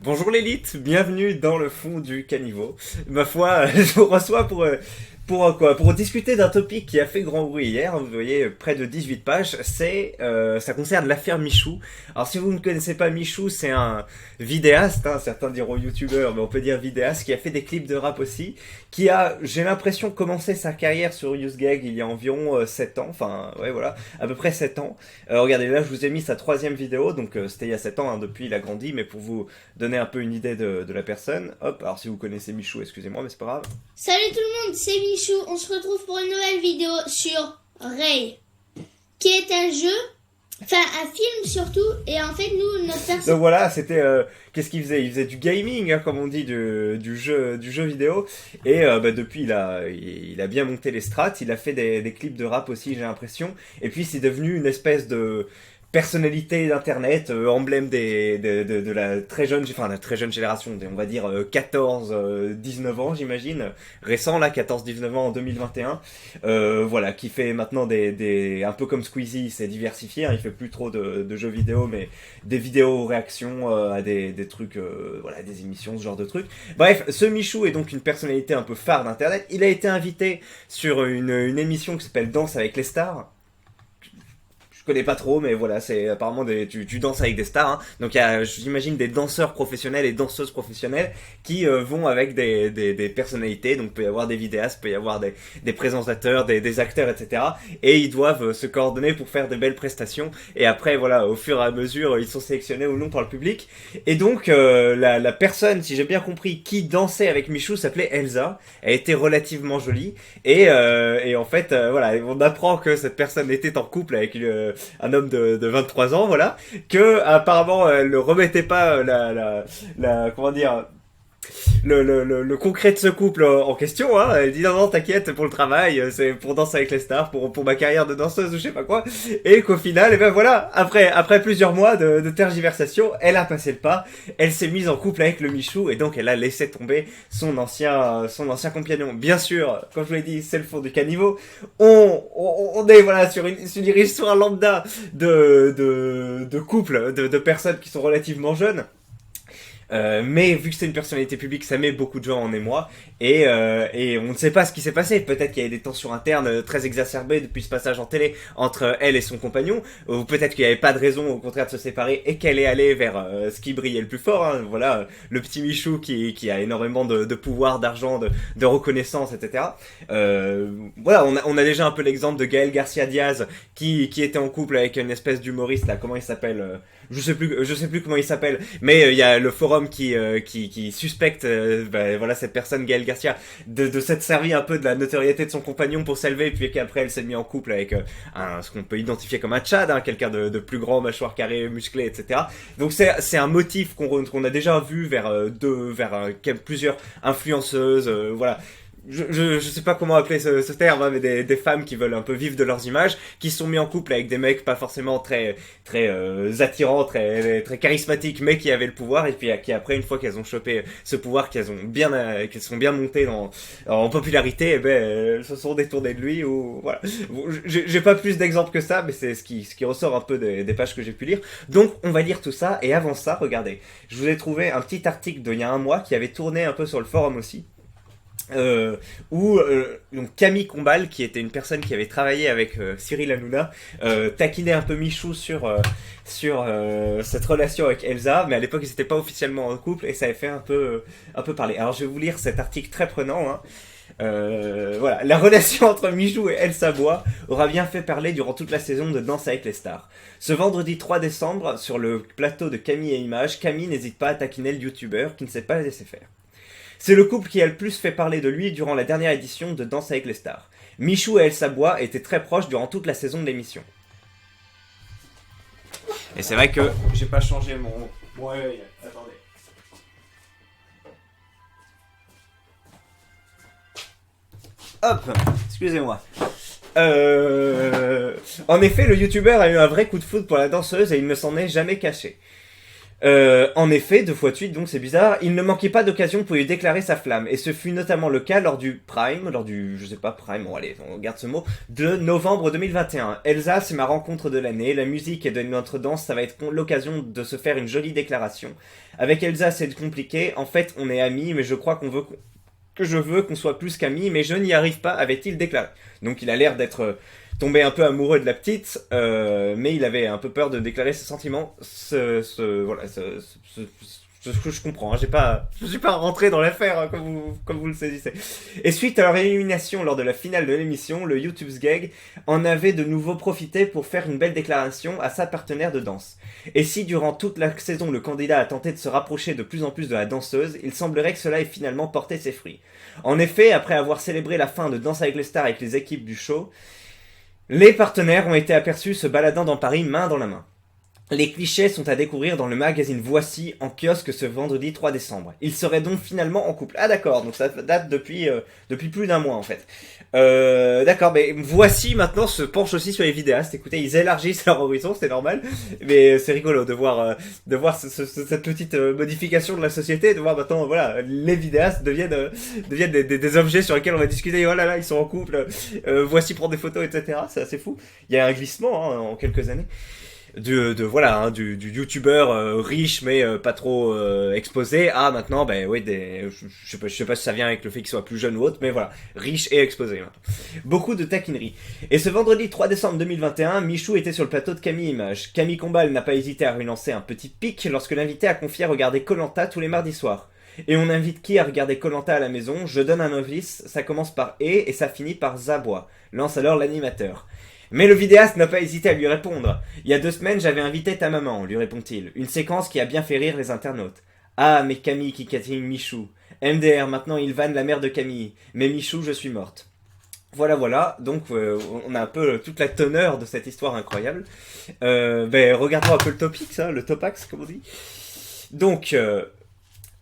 Bonjour l'élite, bienvenue dans le fond du caniveau. Ma foi, je vous reçois pour discuter d'un topic qui a fait grand bruit hier. Vous voyez, près de 18 pages. Ça concerne l'affaire Michou. Alors si vous ne connaissez pas Michou, c'est un vidéaste, hein, certains diront youtubeur, mais on peut dire vidéaste, qui a fait des clips de rap aussi, qui a, j'ai l'impression, commencé sa carrière sur UseGag il y a environ 7 ans, enfin ouais voilà, à peu près 7 ans. Regardez, là je vous ai mis sa troisième vidéo, donc c'était il y a 7 ans, hein, depuis il a grandi, mais pour vous donner un peu une idée de la personne. Hop, alors si vous connaissez Michou, excusez-moi, mais c'est pas grave. Salut tout le monde, c'est Michou. On se retrouve pour une nouvelle vidéo sur Ray, qui est un jeu, enfin un film surtout. Et en fait, nous, notre Donc personne. voilà, c'était qu'est-ce qu'il faisait? Il faisait du gaming, hein, comme on dit, du jeu vidéo. Et depuis, il a bien monté les strats. Il a fait des clips de rap aussi, j'ai l'impression. Et puis c'est devenu une espèce de personnalité d'internet, emblème de la très jeune, enfin la très jeune génération, on va dire 14, 19 ans j'imagine, récent là, 14-19 ans en 2021, voilà, qui fait maintenant un peu comme Squeezie, il s'est diversifié, hein, il fait plus trop de jeux vidéo, mais des vidéos réactions à des trucs, voilà, des émissions, ce genre de trucs. Bref, ce Michou est donc une personnalité un peu phare d'internet, il a été invité sur une émission qui s'appelle Danse avec les stars. Je connais pas trop, mais voilà, c'est apparemment tu danses avec des stars, hein. Donc il y a, j'imagine, des danseurs professionnels et danseuses professionnelles qui vont avec des personnalités. Donc il peut y avoir des vidéastes, il peut y avoir des présentateurs, des acteurs, etc. Et ils doivent se coordonner pour faire de belles prestations. Et après, voilà, au fur et à mesure, ils sont sélectionnés ou non par le public. Et donc la personne, si j'ai bien compris, qui dansait avec Michou s'appelait Elsa. Elle était relativement jolie. Et en fait, voilà, on apprend que cette personne était en couple avec un homme de 23 ans, voilà, que apparemment elle ne remettait pas comment dire, le concret de ce couple en question, hein. Elle dit non, non, t'inquiète, pour le travail, c'est pour danser avec les stars, pour ma carrière de danseuse ou je sais pas quoi. Et qu'au final, et ben voilà, après plusieurs mois de tergiversation, elle a passé le pas, elle s'est mise en couple avec le Michou et donc elle a laissé tomber son ancien compagnon. Bien sûr, comme je vous l'ai dit, c'est le fond du caniveau. On est voilà sur une histoire lambda de couple, de personnes qui sont relativement jeunes. Mais vu que c'est une personnalité publique, ça met beaucoup de gens en émoi et on ne sait pas ce qui s'est passé. Peut-être qu'il y a des tensions internes très exacerbées depuis ce passage en télé entre elle et son compagnon, ou peut-être qu'il n'y avait pas de raison au contraire de se séparer et qu'elle est allée vers ce qui brillait le plus fort, hein. Voilà, le petit Michou qui a énormément de pouvoir, d'argent, de reconnaissance, etc. Voilà, on a déjà un peu l'exemple de Gaël Garcia Diaz qui était en couple avec une espèce d'humoriste là, comment il s'appelle, je sais plus comment il s'appelle, mais il y a le forum qui suspecte voilà, cette personne Gaël Garcia de s'être servi un peu de la notoriété de son compagnon pour s'élever, puis qu'après elle s'est mise en couple avec ce qu'on peut identifier comme un Tchad, hein, quelqu'un de plus grand, mâchoire carrée, musclé, etc. Donc c'est un motif qu'on a déjà vu vers plusieurs influenceuses, voilà. Je sais pas comment appeler ce terme, hein, mais des femmes qui veulent un peu vivre de leurs images, qui se sont mis en couple avec des mecs pas forcément très attirants, très charismatiques, mais qui avaient le pouvoir, et puis qui après, une fois qu'elles ont chopé ce pouvoir, qu'elles sont bien montées en popularité, et elles se sont détournées de lui, ou voilà. Bon, j'ai pas plus d'exemples que ça, mais c'est ce qui ressort un peu des pages que j'ai pu lire. Donc on va lire tout ça, et avant ça, regardez, je vous ai trouvé un petit article d'il y a un mois qui avait tourné un peu sur le forum aussi. Où donc Camille Combal, qui était une personne qui avait travaillé avec Cyril Hanouna, taquinait un peu Michou sur cette relation avec Elsa, mais à l'époque ils n'étaient pas officiellement en couple et ça avait fait un peu parler. Alors je vais vous lire cet article très prenant, hein. Voilà, la relation entre Michou et Elsa Bois aura bien fait parler durant toute la saison de Danse avec les stars. Ce vendredi 3 décembre, sur le plateau de Camille et Images, Camille n'hésite pas à taquiner le youtubeur qui ne sait pas laisser faire. C'est le couple qui a le plus fait parler de lui durant la dernière édition de Danse avec les stars. Michou et Elsa Bois étaient très proches durant toute la saison de l'émission. Et c'est vrai que j'ai pas changé mon œil. Attendez. Hop, excusez-moi. En effet, le youtubeur a eu un vrai coup de foudre pour la danseuse et il ne s'en est jamais caché. En effet, 2 fois de suite, donc c'est bizarre, il ne manquait pas d'occasion pour lui déclarer sa flamme, et ce fut notamment le cas lors du Prime, je sais pas, Prime, bon allez, on garde ce mot, de novembre 2021. Elsa, c'est ma rencontre de l'année, la musique et de notre danse, ça va être l'occasion de se faire une jolie déclaration. Avec Elsa, c'est compliqué, en fait, on est amis, mais je crois que je veux qu'on soit plus qu'amis, mais je n'y arrive pas, avait-il déclaré. Donc il a l'air d'être tombé un peu amoureux de la petite, mais il avait un peu peur de déclarer ses sentiments. Ce que je comprends, hein. Je suis pas rentré dans l'affaire, hein, comme vous le saisissez. Et suite à leur élimination lors de la finale de l'émission, le YouTube's Gag en avait de nouveau profité pour faire une belle déclaration à sa partenaire de danse. Et si durant toute la saison le candidat a tenté de se rapprocher de plus en plus de la danseuse, il semblerait que cela ait finalement porté ses fruits. En effet, après avoir célébré la fin de Danse avec les stars avec les équipes du show, les partenaires ont été aperçus se baladant dans Paris main dans la main. Les clichés sont à découvrir dans le magazine Voici en kiosque ce vendredi 3 décembre. Ils seraient donc finalement en couple. Ah d'accord, donc ça date depuis plus d'un mois en fait. D'accord, mais Voici maintenant se penche aussi sur les vidéastes. Écoutez, ils élargissent leur horizon, c'est normal. Mais c'est rigolo de voir cette petite modification de la société, de voir maintenant, voilà, les vidéastes deviennent des objets sur lesquels on va discuter. Oh là là, ils sont en couple. Voici prend des photos, etc. C'est assez fou. Il y a un glissement hein, en quelques années. Du youtubeur riche mais pas trop exposé à maintenant oui je sais pas si ça vient avec le fait qu'il soit plus jeune ou autre, mais voilà, riche et exposé maintenant. Beaucoup de taquinerie. Et ce vendredi 3 décembre 2021, Michou était sur le plateau de Camille Images. Camille Combal n'a pas hésité à lui lancer un petit pic lorsque l'invité a confié à regarder Koh-Lanta tous les mardis soirs. Et on invite qui à regarder Koh-Lanta à la maison? Je donne un novice, ça commence par et ça finit par Zabois, lance alors l'animateur. Mais le vidéaste n'a pas hésité à lui répondre. Il y a 2 semaines, j'avais invité ta maman, lui répond-il. Une séquence qui a bien fait rire les internautes. Ah, mais Camille qui catine Michou. MDR, maintenant il vanne la mère de Camille. Mais Michou, je suis morte. Voilà, donc on a un peu toute la teneur de cette histoire incroyable. Regardons un peu le topic, ça, le topax, comme on dit. Donc,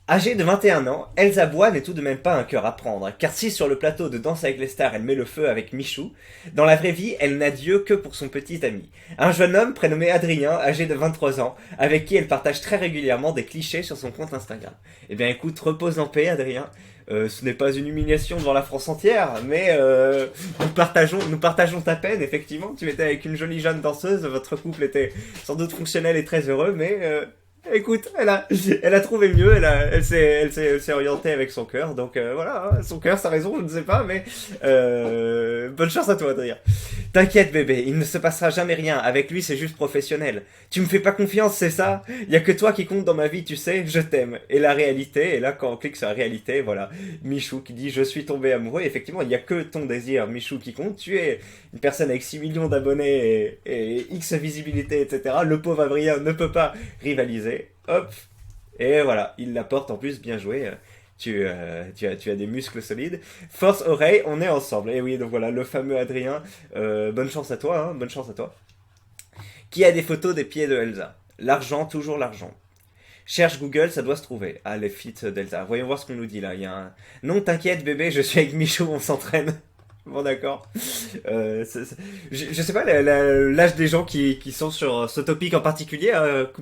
âgée de 21 ans, Elsa Bois n'est tout de même pas un cœur à prendre, car si sur le plateau de Danse avec les stars elle met le feu avec Michou, dans la vraie vie elle n'a Dieu que pour son petit ami. Un jeune homme prénommé Adrien, âgé de 23 ans, avec qui elle partage très régulièrement des clichés sur son compte Instagram. Eh bien écoute, repose en paix Adrien, ce n'est pas une humiliation devant la France entière, mais nous partageons ta peine, effectivement, tu étais avec une jolie jeune danseuse, votre couple était sans doute fonctionnel et très heureux, mais... Écoute, elle a trouvé mieux, elle s'est orientée avec son cœur, donc voilà, hein, son cœur, sa raison, je ne sais pas, mais bonne chance à toi, Adrien. T'inquiète, bébé, il ne se passera jamais rien, avec lui c'est juste professionnel. Tu me fais pas confiance, c'est ça? Y a que toi qui compte dans ma vie, tu sais, je t'aime. Et la réalité, et là quand on clique sur la réalité, voilà, Michou qui dit je suis tombé amoureux, effectivement, il y a que ton désir, Michou, qui compte, tu es une personne avec 6 millions d'abonnés et X visibilité, etc. Le pauvre Adrien ne peut pas rivaliser. Hop, et voilà, il la porte en plus, bien joué. Tu as des muscles solides. Force oreille, on est ensemble. Et oui, donc voilà, le fameux Adrien. Bonne chance à toi, hein, bonne chance à toi. Qui a des photos des pieds de Elsa? L'argent, toujours l'argent. Cherche Google, ça doit se trouver. Ah, les feats d'Elsa. Voyons voir ce qu'on nous dit là. Il y a un... Non, t'inquiète, bébé, je suis avec Michou, on s'entraîne. Bon d'accord. Je sais pas l'âge des gens qui sont sur ce topic en particulier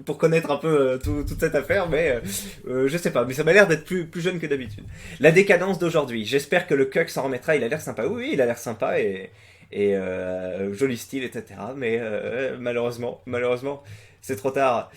pour connaître un peu toute cette affaire, mais je sais pas. Mais ça m'a l'air d'être plus jeune que d'habitude. La décadence d'aujourd'hui. J'espère que le cuck s'en remettra. Il a l'air sympa. Oui, il a l'air sympa et joli style, etc. Mais malheureusement, c'est trop tard.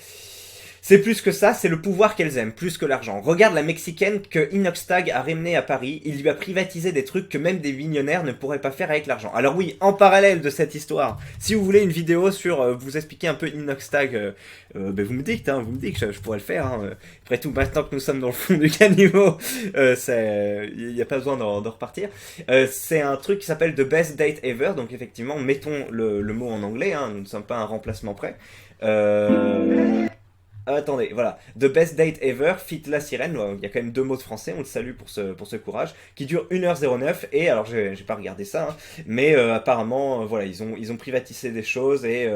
C'est plus que ça, c'est le pouvoir qu'elles aiment, plus que l'argent. Regarde la Mexicaine que Inoxtag a ramenée à Paris, il lui a privatisé des trucs que même des millionnaires ne pourraient pas faire avec l'argent. Alors oui, en parallèle de cette histoire, si vous voulez une vidéo sur vous expliquer un peu Inoxtag, vous me dites, je pourrais le faire. Hein. Après tout, maintenant que nous sommes dans le fond du caniveau, il n'y a pas besoin d'en repartir. C'est un truc qui s'appelle The Best Date Ever, donc effectivement, mettons le mot en anglais, hein, nous ne sommes pas un remplacement près. Attendez, voilà. The Best Date Ever, fit La Sirène. Il y a quand même 2 mots de français, on le salue pour ce courage. Qui dure 1h09. Et alors, j'ai pas regardé ça, hein, mais apparemment, voilà, ils ont privatisé des choses et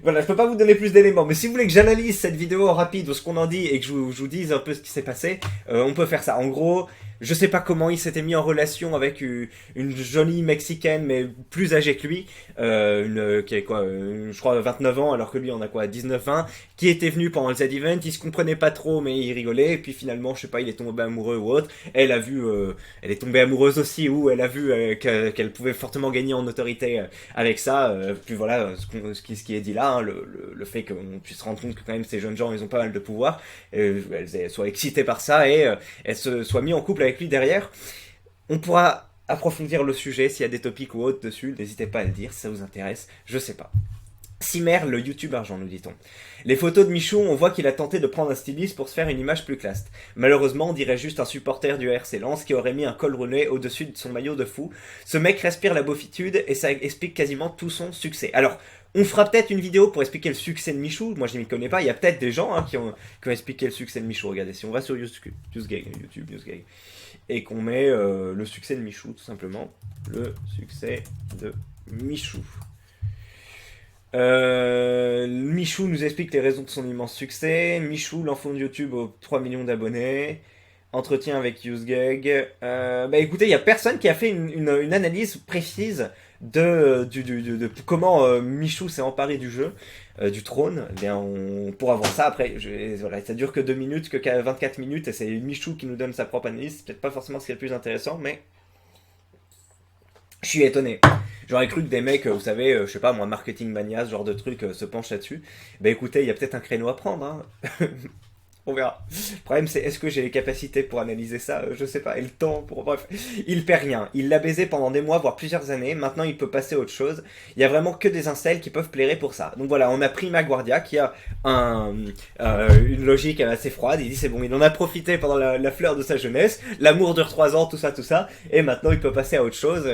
Voilà, je peux pas vous donner plus d'éléments, mais si vous voulez que j'analyse cette vidéo en rapide, ce qu'on en dit, et que je vous dise un peu ce qui s'est passé, on peut faire ça. En gros, je sais pas comment il s'était mis en relation avec une jolie mexicaine, mais plus âgée que lui, qui avait quoi, je crois 29 ans, alors que lui en a quoi, 19-20, qui était venu pendant le Z-Event, il se comprenait pas trop, mais il rigolait, et puis finalement, je sais pas, il est tombé amoureux ou autre, elle a vu, elle est tombée amoureuse aussi, ou elle a vu qu'elle pouvait fortement gagner en autorité avec ça, puis voilà, ce qui est dit là, hein, le fait qu'on puisse se rendre compte que quand même ces jeunes gens, ils ont pas mal de pouvoir, elles soient excitées par ça, et elles se soient mis en couple avec lui derrière. On pourra approfondir le sujet, s'il y a des topics ou autres dessus, n'hésitez pas à le dire si ça vous intéresse, je sais pas. Simer, le YouTube argent, nous dit-on. Les photos de Michou, on voit qu'il a tenté de prendre un styliste pour se faire une image plus classe. Malheureusement, on dirait juste un supporter du RC Lens qui aurait mis un col roulé au-dessus de son maillot de fou. Ce mec respire la beaufitude et ça explique quasiment tout son succès. Alors, on fera peut-être une vidéo pour expliquer le succès de Michou. Moi, je ne m'y connais pas. Il y a peut-être des gens qui ont expliqué le succès de Michou. Regardez, si on va sur YouTube Newsgag, et qu'on met le succès de Michou, tout simplement. Le succès de Michou. Michou nous explique les raisons de son immense succès. Michou, l'enfant de YouTube aux 3 millions d'abonnés. Entretien avec UseGag. Écoutez, il n'y a personne qui a fait une analyse précise de comment Michou s'est emparé du jeu, du trône. Eh bien, on pourra voir ça après. Voilà, ça dure que 2 minutes, que 24 minutes, et c'est Michou qui nous donne sa propre analyse. C'est peut-être pas forcément ce qui est le plus intéressant, mais je suis étonné. J'aurais cru que des mecs, vous savez, je sais pas moi, marketing mania, ce genre de truc, se penchent là-dessus. Écoutez, il y a peut-être un créneau à prendre, hein. On verra. Le problème, c'est est-ce que j'ai les capacités pour analyser ça? Je sais pas. Et le temps pour... Bref. Il perd rien. Il l'a baisé pendant des mois, voire plusieurs années. Maintenant, il peut passer à autre chose. Il y a vraiment que des incels qui peuvent plairer pour ça. Donc voilà, on a pris Maguardia qui a une logique assez froide. Il dit c'est bon, il en a profité pendant la fleur de sa jeunesse. L'amour dure 3 ans, tout ça. Et maintenant, il peut passer à autre chose.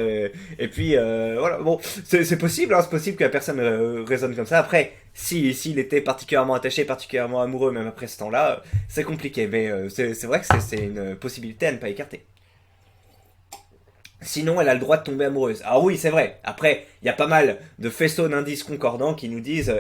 Et puis, voilà. Bon, c'est possible, hein. C'est possible que la personne raisonne comme ça. Après... S'il était particulièrement attaché, particulièrement amoureux, même après ce temps-là, c'est compliqué. Mais c'est vrai que c'est une possibilité à ne pas écarter. Sinon, elle a le droit de tomber amoureuse. Ah oui, c'est vrai. Après, il y a pas mal de faisceaux d'indices concordants qui nous disent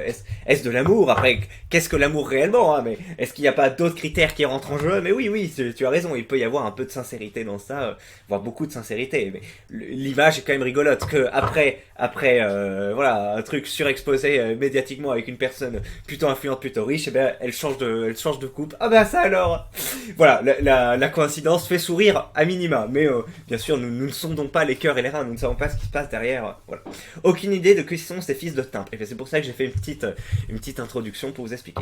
est-ce de l'amour? Après, qu'est-ce que l'amour réellement, hein? Mais est-ce qu'il n'y a pas d'autres critères qui rentrent en jeu? Mais oui, tu as raison. Il peut y avoir un peu de sincérité dans ça, voire beaucoup de sincérité. Mais l'image est quand même rigolote. Que après, voilà, un truc surexposé médiatiquement avec une personne plutôt influente, plutôt riche, elle change de couple. Ah ben ça alors. Voilà, la coïncidence fait sourire à minima. Mais bien sûr, nous ne sommes donc pas les cœurs et les reins, nous ne savons pas ce qui se passe derrière. Voilà. Aucune idée de qui sont ces fils de timbre. Et c'est pour ça que j'ai fait une petite introduction pour vous expliquer.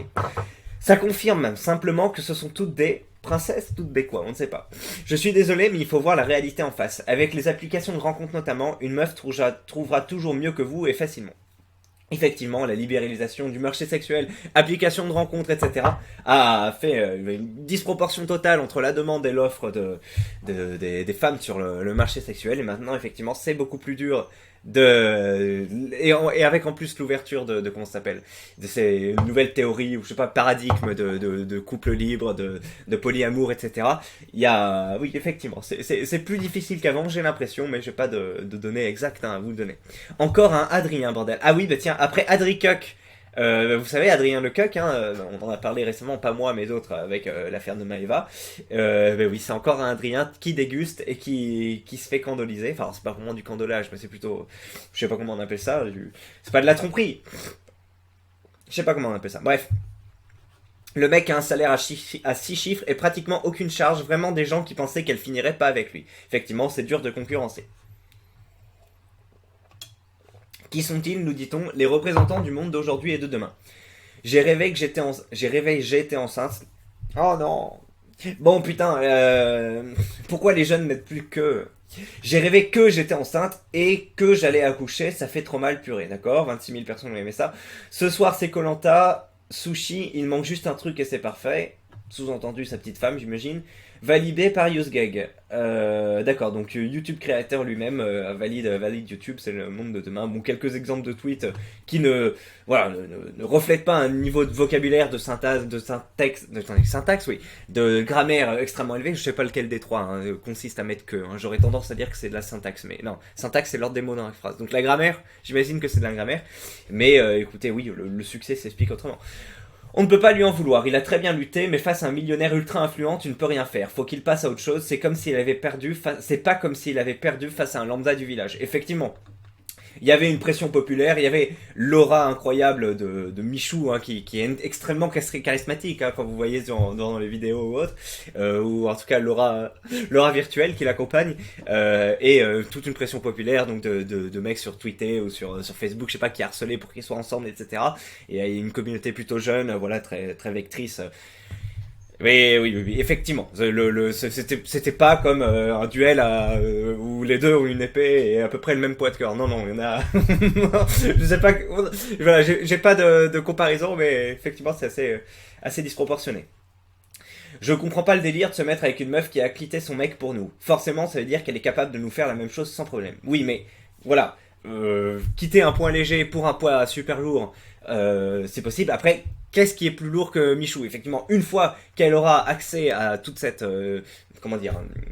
Ça confirme simplement que ce sont toutes des princesses, toutes des quoi, on ne sait pas. Je suis désolé, mais il faut voir la réalité en face. Avec les applications de rencontres notamment, une meuf trouvera toujours mieux que vous et facilement. Effectivement, la libéralisation du marché sexuel, application de rencontres, etc. a fait une disproportion totale entre la demande et l'offre des femmes sur le marché sexuel. Et maintenant, effectivement, c'est beaucoup plus dur et avec en plus l'ouverture de comment ça s'appelle, de ces nouvelles théories ou je sais pas, paradigmes de couple libre, de polyamour, etc. Il y a, oui, effectivement, c'est plus difficile qu'avant, j'ai l'impression, mais j'ai pas de données exactes à vous donner. Encore un Adrien, bordel. Ah oui, tiens, après Adricuck, vous savez, Adrien Lecoq, hein, on en a parlé récemment, pas moi mais d'autres, avec l'affaire de Maëva. Oui, c'est encore un Adrien qui déguste et qui se fait candoliser. Enfin, c'est pas vraiment du candolage, mais c'est plutôt, je sais pas comment on appelle ça. C'est pas de la tromperie. Je sais pas comment on appelle ça. Bref. Le mec a un salaire à 6 chiffres et pratiquement aucune charge. Vraiment des gens qui pensaient qu'elle finirait pas avec lui. Effectivement, c'est dur de concurrencer. Qui sont-ils, nous dit-on, les représentants du monde d'aujourd'hui et de demain? J'ai rêvé que j'étais enceinte. Oh non. Bon putain, pourquoi les jeunes n'aident plus que... J'ai rêvé que j'étais enceinte et que j'allais accoucher, ça fait trop mal purée, d'accord? 26 000 personnes ont aimé ça. Ce soir c'est Koh-Lanta, sushi, il manque juste un truc et c'est parfait. sous-entendu sa petite femme, j'imagine, validé par UseGag. D'accord, donc YouTube créateur lui-même valide YouTube, c'est le monde de demain. Bon, quelques exemples de tweets qui voilà, ne reflètent pas un niveau de vocabulaire, de syntaxe, oui, de grammaire extrêmement élevé. Je sais pas lequel des trois consiste à mettre que. J'aurais tendance à dire que c'est de la syntaxe, mais non, syntaxe c'est l'ordre des mots dans la phrase. Donc la grammaire, j'imagine que c'est de la grammaire, mais écoutez, oui, le succès s'explique autrement. On ne peut pas lui en vouloir, il a très bien lutté, mais face à un millionnaire ultra influent, tu ne peux rien faire. Faut qu'il passe à autre chose, c'est pas comme s'il avait perdu face à un lambda du village. Effectivement, il y avait une pression populaire, il y avait l'aura incroyable de Michou, qui est extrêmement charismatique, quand vous voyez dans les vidéos ou autres, ou en tout cas l'aura virtuelle qui l'accompagne, et toute une pression populaire, donc de mecs sur Twitter ou sur Facebook, je sais pas, qui harcelaient pour qu'ils soient ensemble, etc. Et il y a une communauté plutôt jeune, voilà, très, très vectrice. Oui, effectivement. C'était pas comme un duel où les deux ont une épée et à peu près le même poids de cœur. Non, il y en a. Je sais pas. Voilà, j'ai pas de comparaison, mais effectivement, c'est assez disproportionné. Je comprends pas le délire de se mettre avec une meuf qui a quitté son mec pour nous. Forcément, ça veut dire qu'elle est capable de nous faire la même chose sans problème. Oui, mais voilà. Quitter un poids léger pour un poids super lourd, c'est possible. Après, qu'est-ce qui est plus lourd que Michou? Effectivement, une fois qu'elle aura accès à toute cette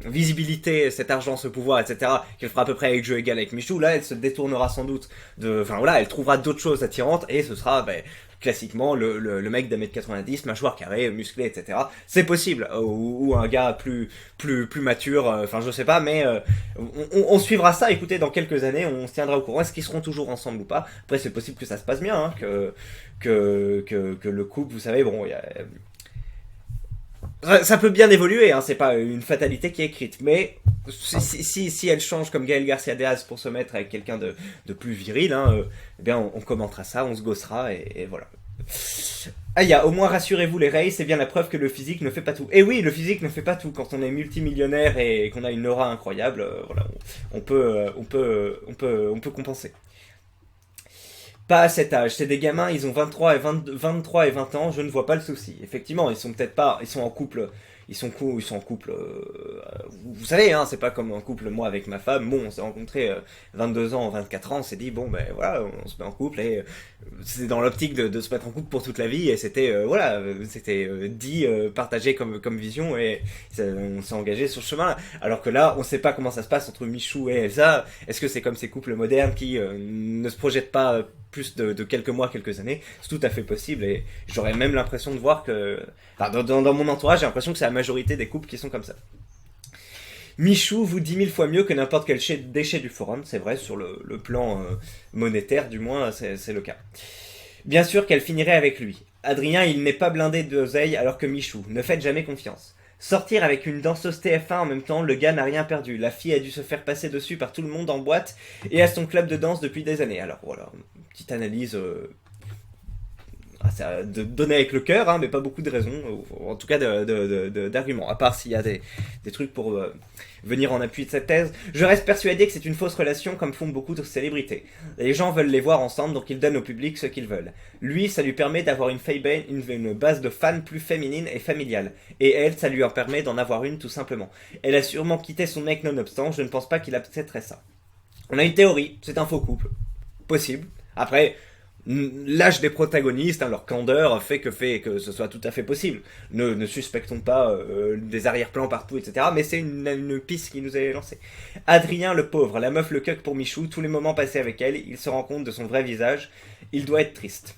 visibilité, cet argent, ce pouvoir, etc., qu'elle fera à peu près avec jeu égal avec Michou, là, elle se détournera sans doute elle trouvera d'autres choses attirantes et ce sera, classiquement, le mec d'1m90, mâchoire carrée, musclé, etc. C'est possible. Ou un gars plus mature, je sais pas, mais on suivra ça, écoutez, dans quelques années, on se tiendra au courant. Est-ce qu'ils seront toujours ensemble ou pas? Après, c'est possible que ça se passe bien, que le couple, vous savez, bon, ça peut bien évoluer, c'est pas une fatalité qui est écrite, mais si elle change comme Gaël Garcia Diaz pour se mettre avec quelqu'un de plus viril, on commentera ça, on se gossera, et voilà. Au moins rassurez-vous les Rays, c'est bien la preuve que le physique ne fait pas tout. Et oui, le physique ne fait pas tout. Quand on est multimillionnaire et qu'on a une aura incroyable, voilà, on peut compenser. Pas à cet âge, c'est des gamins, ils ont 23 et 20 ans, je ne vois pas le souci. Effectivement, ils sont en couple, vous savez, c'est pas comme un couple, moi avec ma femme, bon, on s'est rencontrés 22 ans, 24 ans, on s'est dit, bon, voilà, on se met en couple, et c'est dans l'optique de se mettre en couple pour toute la vie, et c'était, partagé comme vision, et on s'est engagé sur ce chemin-là. Alors que là, on sait pas comment ça se passe entre Michou et Elsa. Est-ce que c'est comme ces couples modernes qui ne se projettent pas plus de quelques mois, quelques années? C'est tout à fait possible, et j'aurais même l'impression de voir que... dans mon entourage, j'ai l'impression que c'est la majorité des couples qui sont comme ça. Michou vaut 10 000 fois mieux que n'importe quel déchet du forum, c'est vrai, sur le plan monétaire, du moins, c'est le cas. Bien sûr qu'elle finirait avec lui. Adrien, il n'est pas blindé d'oseille alors que Michou, ne faites jamais confiance. Sortir avec une danseuse TF1 en même temps, le gars n'a rien perdu. La fille a dû se faire passer dessus par tout le monde en boîte et a son club de danse depuis des années. Alors voilà, petite analyse donner avec le cœur, mais pas beaucoup de raisons, en tout cas d'arguments, à part s'il y a des trucs pour venir en appui de cette thèse. Je reste persuadé que c'est une fausse relation comme font beaucoup de célébrités. Les gens veulent les voir ensemble, donc ils donnent au public ce qu'ils veulent. Lui, ça lui permet d'avoir une base de fans plus féminine et familiale. Et elle, ça lui en permet d'en avoir une tout simplement. Elle a sûrement quitté son mec nonobstant, je ne pense pas qu'il accepterait ça. On a une théorie, c'est un faux couple. Possible. Après... l'âge des protagonistes, leur candeur fait que ce soit tout à fait possible. Ne suspectons pas des arrière-plans partout, etc. Mais c'est une piste qui nous est lancée. Adrien le pauvre, la meuf le cuck pour Michou, tous les moments passés avec elle, il se rend compte de son vrai visage. Il doit être triste.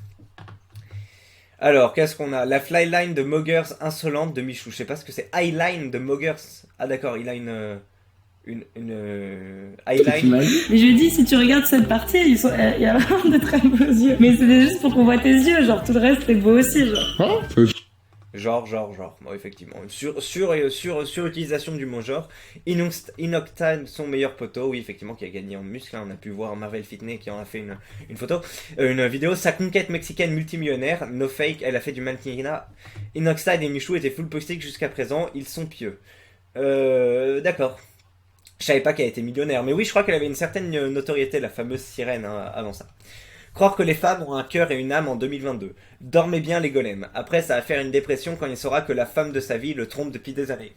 Alors, qu'est-ce qu'on a? La flyline de Moggers insolente de Michou. Je sais pas ce que c'est. Highline de Moggers. Ah d'accord, il a une highline. Mais je dis, si tu regardes cette partie, il y a vraiment de très beaux yeux. Mais c'était juste pour qu'on voit tes yeux, genre tout le reste c'est beau aussi, genre. Genre. Bon, effectivement. Sur-utilisation du mot genre. Inoctane, son meilleur poteau, oui, effectivement, qui a gagné en muscle. On a pu voir Marvel Fitness qui en a fait une photo. Une vidéo. Sa conquête mexicaine multimillionnaire, no fake, elle a fait du mannequinat. Inoxtide et Michou étaient full postique jusqu'à présent, ils sont pieux. D'accord. Je savais pas qu'elle était millionnaire, mais oui, je crois qu'elle avait une certaine notoriété, la fameuse sirène, avant ça. Croire que les femmes ont un cœur et une âme en 2022. Dormez bien les golems. Après, ça va faire une dépression quand il saura que la femme de sa vie le trompe depuis des années.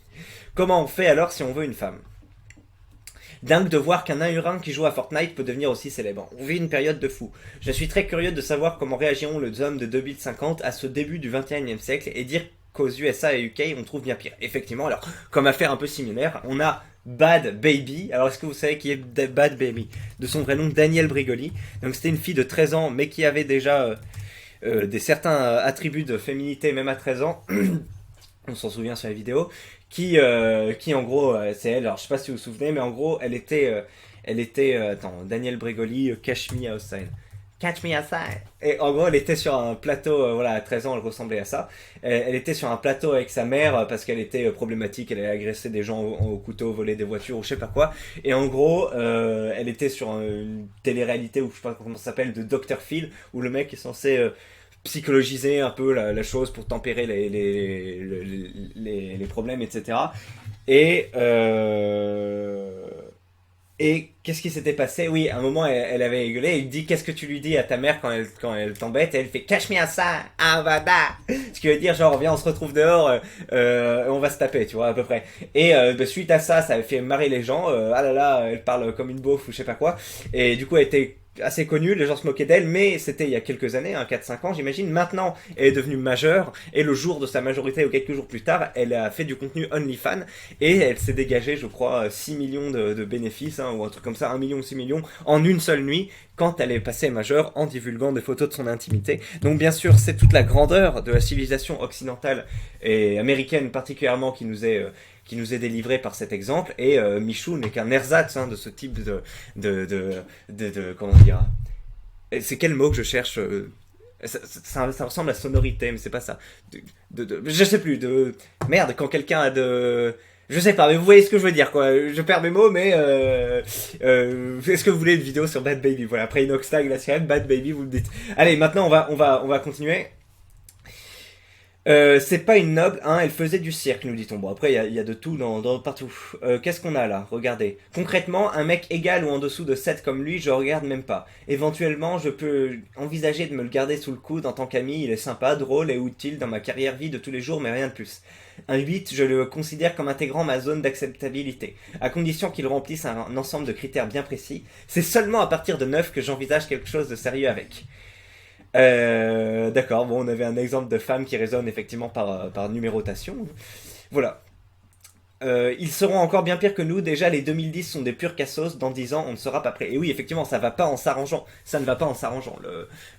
Comment on fait alors si on veut une femme? Dingue de voir qu'un Ahurin qui joue à Fortnite peut devenir aussi célèbre. On vit une période de fou. Je suis très curieux de savoir comment réagiront les hommes de 2050 à ce début du 21e siècle et dire qu'aux USA et UK on trouve bien pire. Effectivement, alors, comme affaire un peu similaire, on a Bad Baby. Alors, est-ce que vous savez qui est Bad Baby? De son vrai nom, Danielle Brigoli. Donc, c'était une fille de 13 ans, mais qui avait déjà des certains attributs de féminité, même à 13 ans. On s'en souvient sur les vidéos. Qui en gros, c'est elle. Alors, je sais pas si vous vous souvenez, mais en gros, elle était, attends, Danielle Brigoli, Catch Me Outside. Catch Me Outside. Et en gros, elle était sur un plateau, voilà, à 13 ans, elle ressemblait à ça. Elle était sur un plateau avec sa mère parce qu'elle était problématique, elle allait agresser des gens au couteau, voler des voitures ou je sais pas quoi. Et en gros, elle était sur une télé-réalité, ou je sais pas comment ça s'appelle, de Dr. Phil, où le mec est censé psychologiser un peu la chose pour tempérer les problèmes, etc. Et qu'est-ce qui s'était passé? Oui, à un moment, elle avait rigolé. Il dit, qu'est-ce que tu lui dis à ta mère quand elle t'embête? Et elle fait, cache moi ça, avada. Ce qui veut dire, genre, viens, on se retrouve dehors, on va se taper, tu vois, à peu près. Et suite à ça, ça a fait marrer les gens. Ah là là, elle parle comme une beauf ou je sais pas quoi. Et du coup, elle était assez connue, les gens se moquaient d'elle, mais c'était il y a quelques années, hein, 4-5 ans j'imagine. Maintenant, elle est devenue majeure, et le jour de sa majorité, ou quelques jours plus tard, elle a fait du contenu OnlyFans, et elle s'est dégagée, je crois, 6 millions de bénéfices, hein, ou un truc comme ça, 1 million ou 6 millions, en une seule nuit, quand elle est passée majeure, en divulguant des photos de son intimité. Donc bien sûr, c'est toute la grandeur de la civilisation occidentale, et américaine particulièrement, qui nous est délivré par cet exemple, et Michou n'est qu'un ersatz de ce type de comment dire, c'est quel mot que je cherche, ça ressemble à sonorité, mais c'est pas ça, je sais plus, merde, quand quelqu'un a je sais pas, mais vous voyez ce que je veux dire, quoi. Je perds mes mots, mais est-ce que vous voulez une vidéo sur Bad Baby? Voilà, après Inoxtag, la sirène, Bad Baby, vous me dites. Allez, maintenant on va continuer. C'est pas une noble, hein, elle faisait du cirque, nous dit-on. Bon, après, il y a de tout partout. Qu'est-ce qu'on a là? Regardez. Concrètement, un mec égal ou en dessous de 7 comme lui, je regarde même pas. Éventuellement, je peux envisager de me le garder sous le coude en tant qu'ami, il est sympa, drôle et utile dans ma carrière vie de tous les jours, mais rien de plus. Un 8, je le considère comme intégrant ma zone d'acceptabilité, à condition qu'il remplisse un ensemble de critères bien précis. C'est seulement à partir de 9 que j'envisage quelque chose de sérieux avec. D'accord, bon, on avait un exemple de femme qui résonne effectivement par numérotation. Voilà. Ils seront encore bien pires que nous. Déjà, les 2010 sont des purs cassos. Dans 10 ans, on ne sera pas prêt. Et oui, effectivement, ça va pas en s'arrangeant. Ça ne va pas en s'arrangeant.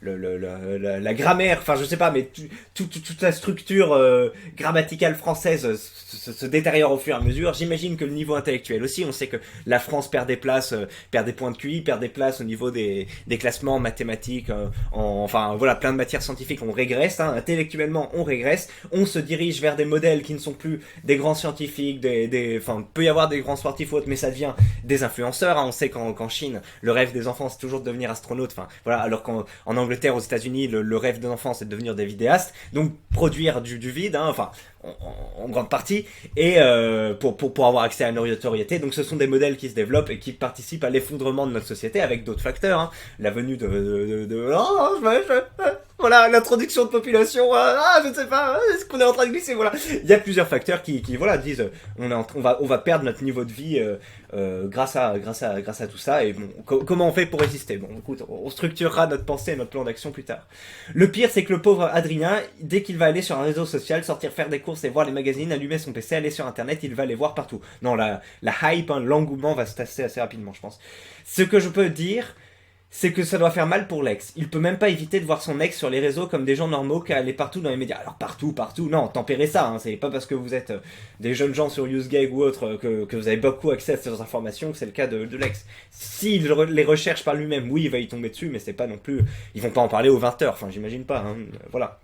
La grammaire, enfin, je sais pas, mais toute la structure grammaticale française se détériore au fur et à mesure. J'imagine que le niveau intellectuel aussi. On sait que la France perd des places, perd des points de QI, perd des places au niveau des classements mathématiques. Enfin, voilà, plein de matières scientifiques. On régresse. Hein, intellectuellement, on régresse. On se dirige vers des modèles qui ne sont plus des grands scientifiques, enfin, peut y avoir des grands sportifs ou autres, mais ça devient des influenceurs. Hein. On sait qu'en Chine, le rêve des enfants, c'est toujours de devenir astronaute. Enfin, voilà, alors qu'en Angleterre, aux États-Unis, le rêve des enfants, c'est de devenir des vidéastes. Donc, produire du vide, hein, enfin, en grande partie, et pour avoir accès à une notoriété. Donc, ce sont des modèles qui se développent et qui participent à l'effondrement de notre société avec d'autres facteurs. Hein. La venue voilà, l'introduction de population, je ne sais pas, est-ce qu'on est en train de glisser, voilà. Il y a plusieurs facteurs qui voilà, disent, on va perdre notre niveau de vie grâce à tout ça, et bon, comment on fait pour résister? Bon, écoute, on structurera notre pensée et notre plan d'action plus tard. Le pire, c'est que le pauvre Adrien, dès qu'il va aller sur un réseau social, sortir faire des courses et voir les magazines, allumer son PC, aller sur internet, il va les voir partout. Non, la hype, hein, l'engouement va se tasser assez rapidement, je pense. Ce que je peux dire, c'est que ça doit faire mal pour l'ex. Il peut même pas éviter de voir son ex sur les réseaux comme des gens normaux qu'elle est partout dans les médias. Alors partout, non, tempérez ça, hein. C'est pas parce que vous êtes des jeunes gens sur UseGag ou autre que vous avez beaucoup accès à ces informations que c'est le cas de l'ex. S'il les recherche par lui-même, oui, il va y tomber dessus, mais c'est pas non plus... Ils vont pas en parler aux 20h, enfin j'imagine pas, hein. Voilà.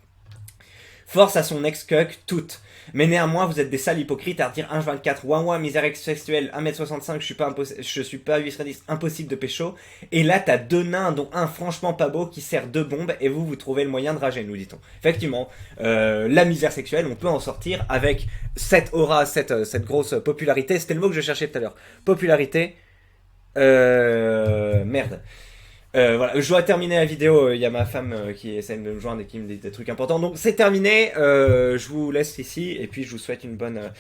Force à son ex-cuck, toutes. Mais néanmoins, vous êtes des sales hypocrites à dire 1,24, ouin, misère sexuelle, 1m65, je suis pas 8,10, impossible de pécho. Et là, t'as 2 nains, dont un franchement pas beau, qui sert 2 bombes, et vous trouvez le moyen de rager, nous dit-on. Effectivement, la misère sexuelle, on peut en sortir avec cette aura, cette grosse popularité. C'était le mot que je cherchais tout à l'heure. Popularité. Merde. Voilà, je dois terminer la vidéo. Il y a ma femme qui essaie de me joindre et qui me dit des trucs importants. Donc c'est terminé. Je vous laisse ici et puis je vous souhaite une bonne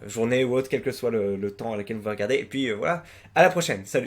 journée ou autre, quel que soit le temps à laquelle vous regardez. Et puis voilà, à la prochaine. Salut.